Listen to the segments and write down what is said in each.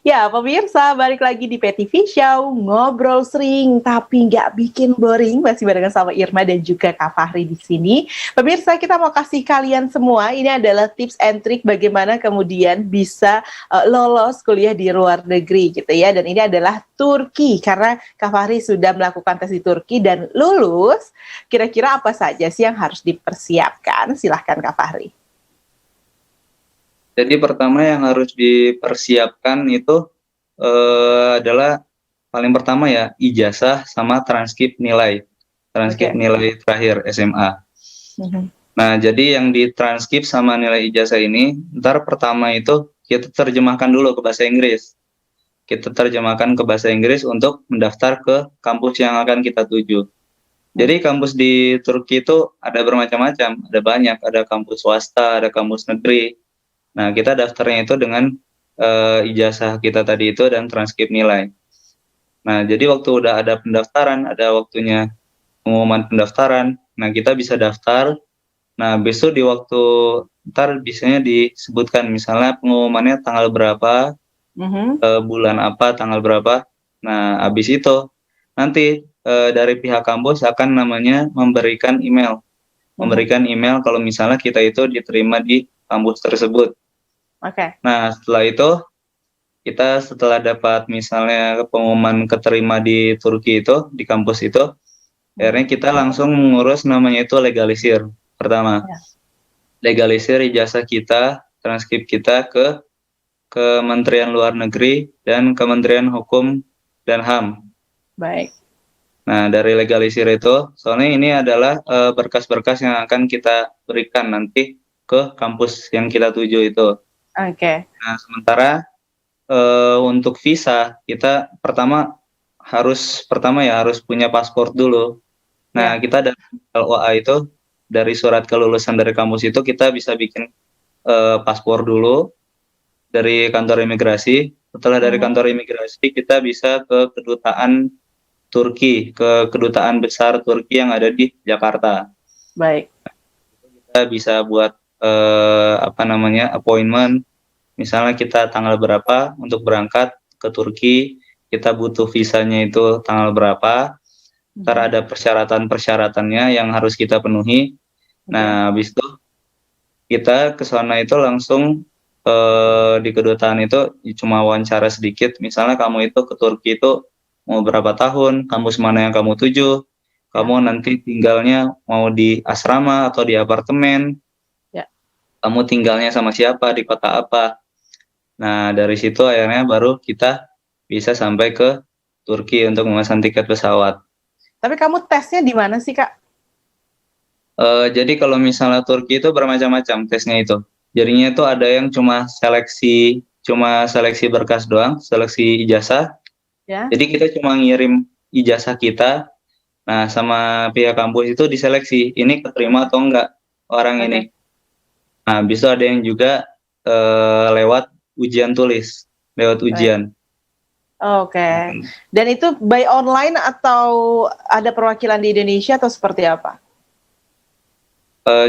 Ya, pemirsa, balik lagi di PTV Show, ngobrol sering tapi nggak bikin boring. Masih barengan sama Irma dan juga Kak Fahri di sini. Pemirsa, kita mau kasih kalian semua, ini adalah tips and trick bagaimana kemudian bisa lolos kuliah di luar negeri gitu ya. Dan ini adalah Turki, karena Kak Fahri sudah melakukan tes di Turki dan lulus. Kira-kira apa saja sih yang harus dipersiapkan? Silahkan Kak Fahri. Jadi pertama yang harus dipersiapkan itu adalah paling pertama ya ijazah sama transkrip Oke. nilai terakhir SMA. Mhm. Nah, jadi yang ditranskrip sama nilai ijazah ini, ntar pertama itu kita terjemahkan dulu ke bahasa Inggris. Kita terjemahkan ke bahasa Inggris untuk mendaftar ke kampus yang akan kita tuju. Jadi kampus di Turki itu ada bermacam-macam, ada banyak, ada kampus swasta, ada kampus negeri. Nah, kita daftarnya itu dengan ijazah kita tadi itu dan transkrip nilai. Nah, jadi waktu udah ada pendaftaran, ada waktunya pengumuman pendaftaran, nah kita bisa daftar. Nah, besok di waktu ntar biasanya disebutkan misalnya pengumumannya tanggal berapa, Mhm. bulan apa, tanggal berapa. Nah, habis itu nanti dari pihak kampus akan namanya memberikan email kalau misalnya kita itu diterima di kampus tersebut. Oke. Nah, setelah itu kita setelah dapat misalnya pengumuman keterima di Turki itu, di kampus itu, akhirnya kita langsung mengurus namanya itu legalisir. Pertama, Ya. legalisir ijazah kita, transkrip kita ke Kementerian Luar Negeri dan Kementerian Hukum dan HAM. Baik. Nah, dari legalisir itu, soalnya ini adalah berkas-berkas yang akan kita berikan nanti ke kampus yang kita tuju itu. Oke. Nah, sementara untuk visa kita harus punya paspor dulu. Nah, Ya. kita dari LOA itu dari surat kelulusan dari kampus itu kita bisa bikin paspor dulu dari kantor imigrasi. Setelah dari kantor imigrasi kita bisa ke kedutaan besar Turki yang ada di Jakarta. Baik. Kita bisa buat appointment. Misalnya kita tanggal berapa untuk berangkat ke Turki, kita butuh visanya itu tanggal berapa, ntar ada persyaratan-persyaratannya yang harus kita penuhi. Nah, habis itu kita ke sana itu langsung di kedutaan itu cuma wawancara sedikit. Misalnya kamu itu ke Turki itu mau berapa tahun, kampus mana yang kamu tuju, kamu nanti tinggalnya mau di asrama atau di apartemen, Ya. kamu tinggalnya sama siapa, di kota apa. Nah, dari situ akhirnya baru kita bisa sampai ke Turki untuk memesan tiket pesawat. Tapi kamu tesnya di mana sih, Kak? Jadi kalau misalnya Turki itu bermacam-macam tesnya itu. Jadinya itu ada yang cuma seleksi berkas doang, seleksi ijazah. Ya. Jadi kita cuma ngirim ijazah kita, nah sama pihak kampus itu diseleksi, ini keterima atau enggak orang ini. Nah, bisa ada yang juga lewat lewat Baik. ujian. Oke. Dan itu by online atau ada perwakilan di Indonesia atau seperti apa?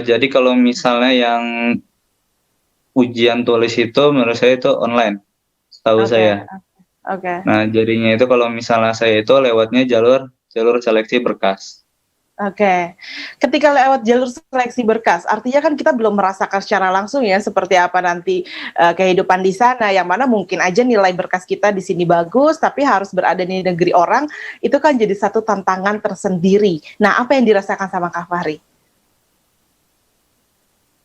Jadi kalau misalnya yang ujian tulis itu menurut saya itu online, setahu saya. Oke. Nah, jadinya itu kalau misalnya saya itu lewatnya jalur seleksi berkas. Oke. Ketika lewat jalur seleksi berkas, artinya kan kita belum merasakan secara langsung ya seperti apa nanti kehidupan di sana, yang mana mungkin aja nilai berkas kita di sini bagus, tapi harus berada di negeri orang, itu kan jadi satu tantangan tersendiri. Nah, apa yang dirasakan sama Kak Fahri?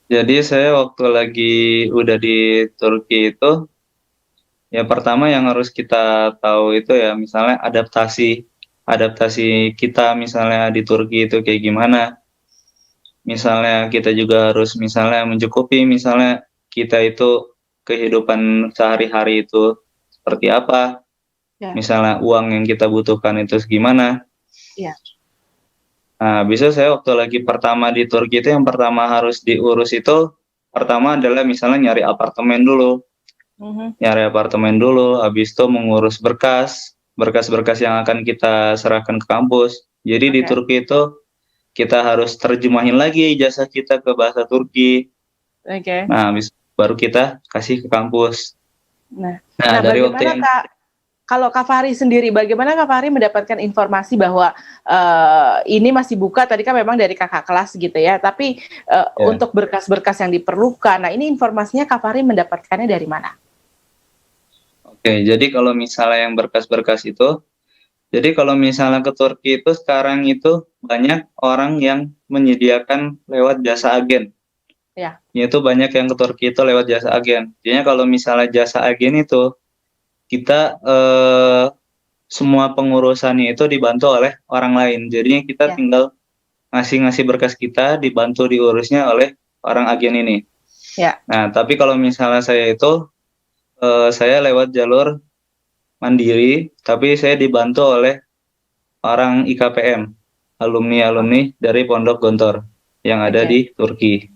Jadi saya waktu lagi udah di Turki itu, ya pertama yang harus kita tahu itu ya misalnya adaptasi kita misalnya di Turki itu kayak gimana. Misalnya kita juga harus misalnya mencukupi misalnya kita itu kehidupan sehari-hari itu seperti apa. Ya. Misalnya uang yang kita butuhkan itu gimana. Iya. Nah, bisa saya waktu lagi pertama di Turki itu yang pertama harus diurus itu pertama adalah misalnya nyari apartemen dulu. Nyari apartemen dulu, habis itu mengurus berkas-berkas yang akan kita serahkan ke kampus. Jadi di Turki itu kita harus terjemahin lagi ijazah kita ke bahasa Turki. Oke. Nah, habis baru kita kasih ke kampus. Nah, Nah, nah dari waktu bagaimana yang Kak, kalau Kak Fahri sendiri, bagaimana Kak Fahri mendapatkan informasi bahwa ini masih buka? Tadi kan memang dari kakak kelas gitu ya, tapi ya, untuk berkas-berkas yang diperlukan, nah ini informasinya Kak Fahri mendapatkannya dari mana? oke. Jadi kalau misalnya yang berkas-berkas itu, jadi kalau misalnya ke Turki itu sekarang itu banyak orang yang menyediakan lewat jasa agen. Ya, Yaitu banyak yang ke Turki itu lewat jasa agen. Jadinya kalau misalnya jasa agen itu kita semua pengurusannya itu dibantu oleh orang lain. Jadinya kita ya, tinggal ngasih-ngasih berkas kita dibantu diurusnya oleh orang agen ini. ya. Nah, tapi kalau misalnya saya itu saya lewat jalur mandiri, tapi saya dibantu oleh orang IKPM, Oh, alumni-alumni dari Pondok Gontor yang ada oke. di Turki.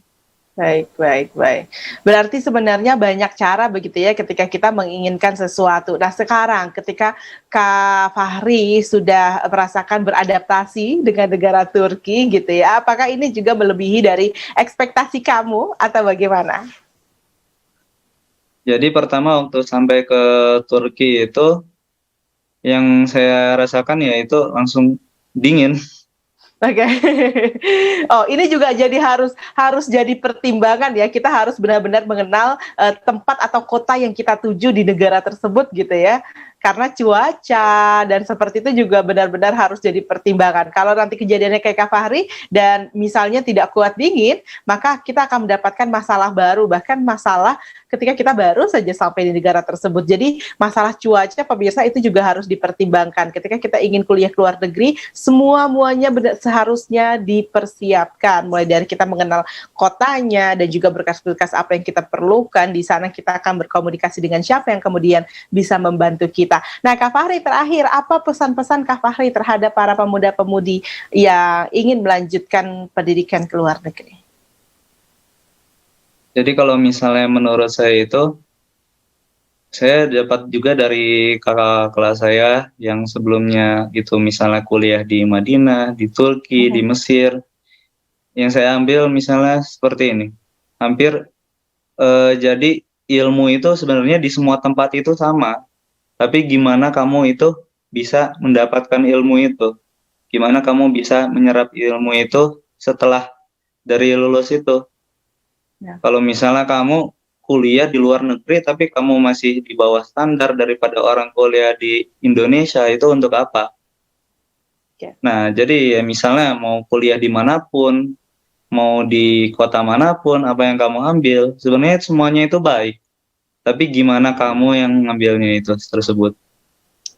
Baik, baik, baik. Berarti sebenarnya banyak cara begitu ya ketika kita menginginkan sesuatu. Nah, sekarang ketika Kak Fahri sudah merasakan beradaptasi dengan negara Turki gitu ya, apakah ini juga melebihi dari ekspektasi kamu atau bagaimana? Jadi pertama waktu sampai ke Turki itu yang saya rasakan ya itu langsung dingin. Oke. Oh, ini juga jadi harus harus jadi pertimbangan ya. Kita harus benar-benar mengenal tempat atau kota yang kita tuju di negara tersebut gitu ya. Karena cuaca dan seperti itu juga benar-benar harus jadi pertimbangan. Kalau nanti kejadiannya kayak Kak Fahri dan misalnya tidak kuat dingin, maka kita akan mendapatkan masalah baru, bahkan masalah ketika kita baru saja sampai di negara tersebut. Jadi masalah cuaca pemirsa itu juga harus dipertimbangkan. Ketika kita ingin kuliah ke luar negeri, semua-muanya seharusnya dipersiapkan. Mulai dari kita mengenal kotanya dan juga berkas-berkas apa yang kita perlukan. Di sana kita akan berkomunikasi dengan siapa yang kemudian bisa membantu kita. Nah, Kak Fahri terakhir, apa pesan-pesan Kak Fahri terhadap para pemuda-pemudi yang ingin melanjutkan pendidikan ke luar negeri? Jadi kalau misalnya menurut saya itu, saya dapat juga dari kakak kelas saya yang sebelumnya itu misalnya kuliah di Madinah, di Turki, di Mhm. Mesir. Yang saya ambil misalnya seperti ini. Hampir jadi ilmu itu sebenarnya di semua tempat itu sama. Tapi gimana kamu itu bisa mendapatkan ilmu itu? Gimana kamu bisa menyerap ilmu itu setelah dari lulus itu? Ya. Kalau misalnya kamu kuliah di luar negeri tapi kamu masih di bawah standar daripada orang kuliah di Indonesia, itu untuk apa? Oke. Nah, jadi ya misalnya mau kuliah dimanapun, mau di kota manapun, apa yang kamu ambil, sebenarnya semuanya itu baik. Tapi gimana kamu yang ngambilnya itu tersebut?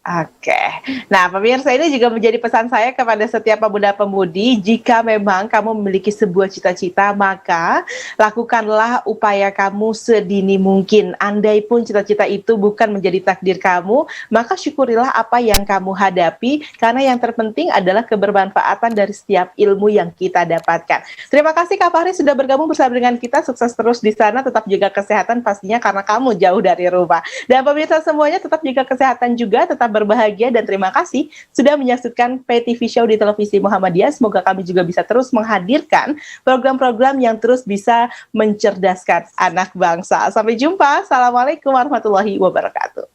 Oke. Nah, pemirsa, ini juga menjadi pesan saya kepada setiap pemuda-pemudi, jika memang kamu memiliki sebuah cita-cita, maka lakukanlah upaya kamu sedini mungkin. Andai pun cita-cita itu bukan menjadi takdir kamu, maka syukurilah apa yang kamu hadapi, karena yang terpenting adalah kebermanfaatan dari setiap ilmu yang kita dapatkan. Terima kasih Kak Fahri sudah bergabung bersama dengan kita, sukses terus di sana, tetap jaga kesehatan pastinya karena kamu jauh dari rumah. Dan pemirsa semuanya tetap jaga kesehatan juga, tetap berbahagia, dan terima kasih sudah menyaksikan PTV Show di televisi Muhammadiyah. Semoga kami juga bisa terus menghadirkan program-program yang terus bisa mencerdaskan anak bangsa. Sampai jumpa. Assalamualaikum warahmatullahi wabarakatuh.